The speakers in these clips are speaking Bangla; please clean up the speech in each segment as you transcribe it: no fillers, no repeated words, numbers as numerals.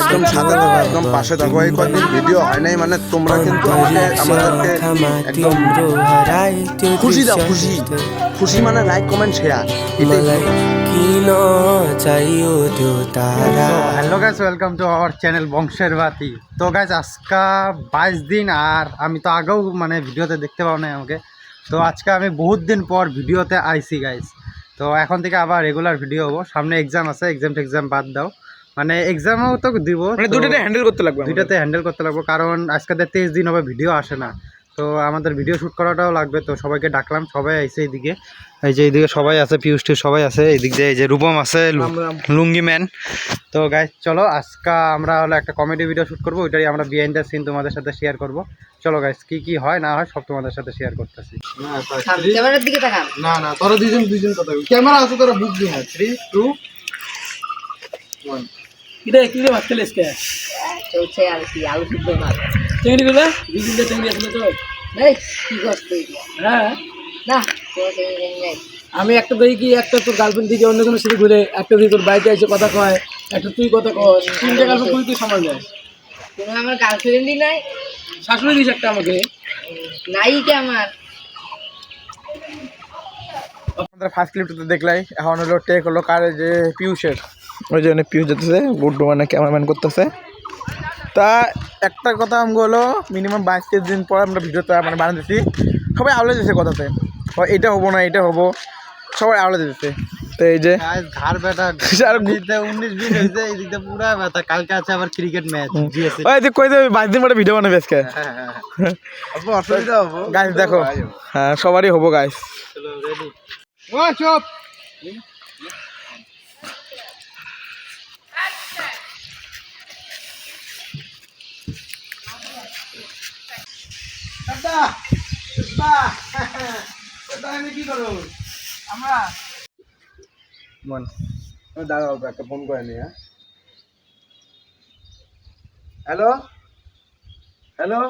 একদম সাথে থাকো, একদম পাশে থাকো। এই কয়েকদিন ভিডিও হয় নাই মানে তোমরা কিন্তু আমাদেরকে একদম খুশি দাও, খুশি খুশি মানে like comment share. Hello guys, welcome to our channel বংশের বাতি। তো গাইস আজকে 22 দিন, আর আমি তো আগেও মানে ভিডিওতে দেখতে পাও নাই আমাকে। তো আজকে আমি বহুত দিন পর ভিডিওতে আইছি গাইস। তো এখন থেকে আবার রেগুলার ভিডিও হবো। সামনে এক্সাম আছে, এক্সাম বাদ দাও, মানে এক্সামও তো দিব, মানে দুটোতে হ্যান্ডেল করতে লাগবে, কারণ আজকে 23 দিন হবে ভিডিও আসে না। তো আমাদের ভিডিও শ্যুট করাটাও লাগবে। তো সবাইকে ডাকলাম, সবাই আইছে এইদিকে, এই যে এইদিকে সবাই আছে, পিউষ্টি সবাই আছে, এইদিক দিয়ে এই যে রূপম আছে, লুঙ্গি ম্যান। তো গাইস চলো, আজকে আমরা হলো একটা কমেডি ভিডিও শ্যুট করবো, ওইটাই আমরা বিহাইন্ড দ্য সিন তোমাদের সাথে শেয়ার করব। চলো গাইস, কি হয় না হয় সব তোমাদের সাথে শেয়ার করতেছি। ক্যামেরার দিকে তাকান। না তোরা দুইজন কথা ক্যামেরা আছে, তোরা বুক দি। হ্যাঁ 3 2 1। কি রে বাচ্চা লেসকে চলছে আর কি, আলু সিদ্ধ না চেংড়ি গুলো বিজুলে চেংড়ি আসলে তো এই কি করতে হ্যাঁ না তো নেই। আমি একটা দেখি কি, একটা তোর গার্লফ্রেন্ড দিকে অন্য কোনো সাথে ঘুরে, একটা দিকে তোর বাইকে এসে কথা কয়, একটা তুই কথা কস, তিনটে গার্লফ্রেন্ড তুই সময় দেয়। তুমি আমার গার্লফ্রেন্ডই নাই, শাশুড়ি দিস একটা আমাকে নাই কি আমার। আমাদের ফার্স্ট ক্লিপটা দেখলাই, এখন হলো টেক হলো কার, যে পিউষের, ওই জন্য পিউষ যেতেছে, গুড্ডু মানে ক্যামেরাম্যান করতেছে। তা একটা কথা আমি হলো মিনিমাম 22-23 দিন পর আমরা ভিডিওটা মানে বানাতেছি, সবাই আওলে দিতেছে কথাতে, এটা হবো না এটা হবো, সবাই আওলে দিতেছে। তো এই যে ঘাড় ব্যথা 19-20 হয়েছে, এই দিকটা পুরা ব্যথা। কালকে আছে আবার ক্রিকেট ম্যাচ, ওই যে কই দেবে 22 দিন পরে ভিডিও বানাবে আজকে। অসুবিধা হবো গাইস দেখো, হ্যাঁ সবারই হবো গাইস। চলো রেডি। ও চুপ। কি করো আমরা দাঁড়াও, একটা ফোন করে নি। হ্যাঁ হ্যালো হ্যালো,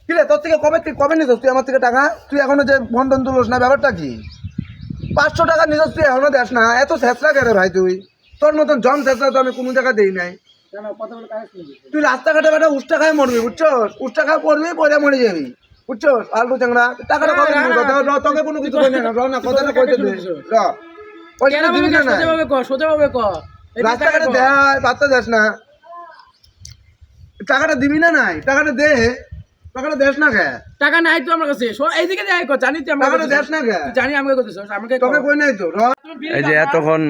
কি রে তোর থেকে কবে নিস তুই আমার থেকে টাকা? তুই এখনো যে ফোন টোন তুলোস না, ব্যাপারটা কি? 500 টাকা নিস তুই এখনো দেস না, এত ছেঁচড়া কে রে ভাই? তুই তোর মতন জম ছেঁচড়া তো আমি কোনো জায়গায় দিই নাই। তুই রাস্তাঘাটে বেটা উষ্টা খায় মরবি, বুঝছস? উষ্টা খায় পড়বি, পরে মরে যাবি, বুঝছস? আলু চাংড়া টাকাটা কবে দিবি? তোকে কোনো কিছু কই না, না কথাটা কইতে দে। রাস্তাঘাটে দেয় বার্তা দেস না, টাকাটা দিবি না? নাই টাকাটা দে, টাকাটা দেস না কে? টাকা নাই তো আমার কাছে, এইদিকে যাই কর, জানি তুই টাকাটা দেস না কে? জানি আমাকে করতেছ, আমাকে তোকে কই নাই তো। এই যে এতক্ষণ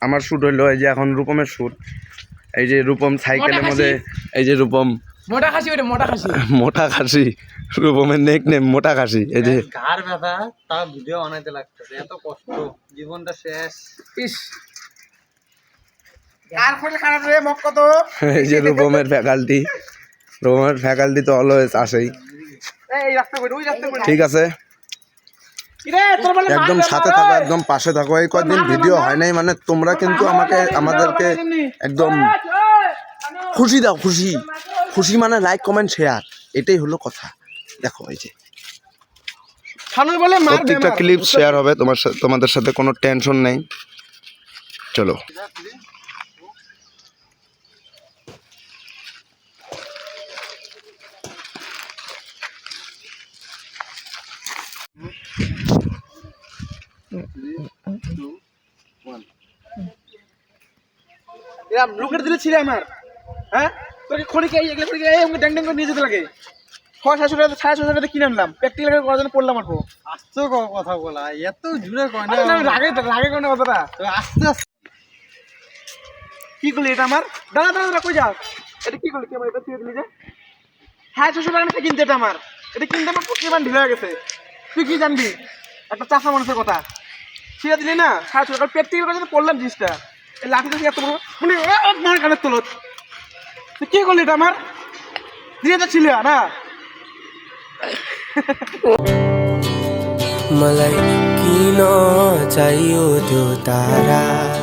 আমার শুট হইলো, এই যে এখন রূপমের শুট। এই যে রূপম সাইকেলের মধ্যে, এই যে রূপম মোটা খাসি, ওটা মোটা খাসি, রূপমের নেক নেম মোটা খাসি। এই যে ঘাড় ব্যথা, তা ভিডিও বানাইতে লাগতেছে, এত কষ্ট, জীবনটা শেষ। ইস আর ফলে খারাপ রে মক কত। এই যে রূপমের ফ্যাকাল্টি তো অলওয়েজ আসেই। এই রাস্তা কই, ওই রাস্তা কই, ঠিক আছে, একদম সাথে থাকো, একদম পাশে থাকো। এই কয়েকদিন ভিডিও হয় নাই মানে তোমরা কিন্তু আমাদেরকে একদম খুশি দাও, খুশি মানে লাইক কমেন্ট শেয়ার, এটাই হলো কথা। দেখো এই যে প্রত্যেকটা ক্লিপ শেয়ার হবে তোমাদের সাথে, কোনো টেনশন নেই। চলো লুকেট দিলে ছিঁড়ে আমার, হ্যাঁ তোকে খড়িকে এগুলো করে আমাকে ড্যাং ড্যাং করে নিয়ে যেতে লাগে। 600 টাকা কিনে আনলাম, প্র্যাকটিক্যাল করার জন্য পড়লাম। আর আস্তে কথা বলা, এত জুড়ে কয় না, রাগে কোন কথাটা, আস্তে আস্তে। কি করলি এটা আমার? দাঁড়া কই যাও, এটা কি করলি? আমার এটা তুই দিলি যে 600 টাকা নিয়ে কিনতে, এটা আমার, এটা কিনতে আমার প্রতিমান ঢিলে হয়ে গেছে। তুই কি জানবি একটা চাষা মানুষের কথা? ঠিক দিলি না 600 টাকা প্র্যাকটিক্যাল করার জন্য পড়লাম জিনিসটা। এই লাঠিটা এত বড় মানে মার কানের তলত, তুই কি করলি এটা আমার? দিয়ে যাচ্ছিল না मलाई किन चाहियो त्यो तारा।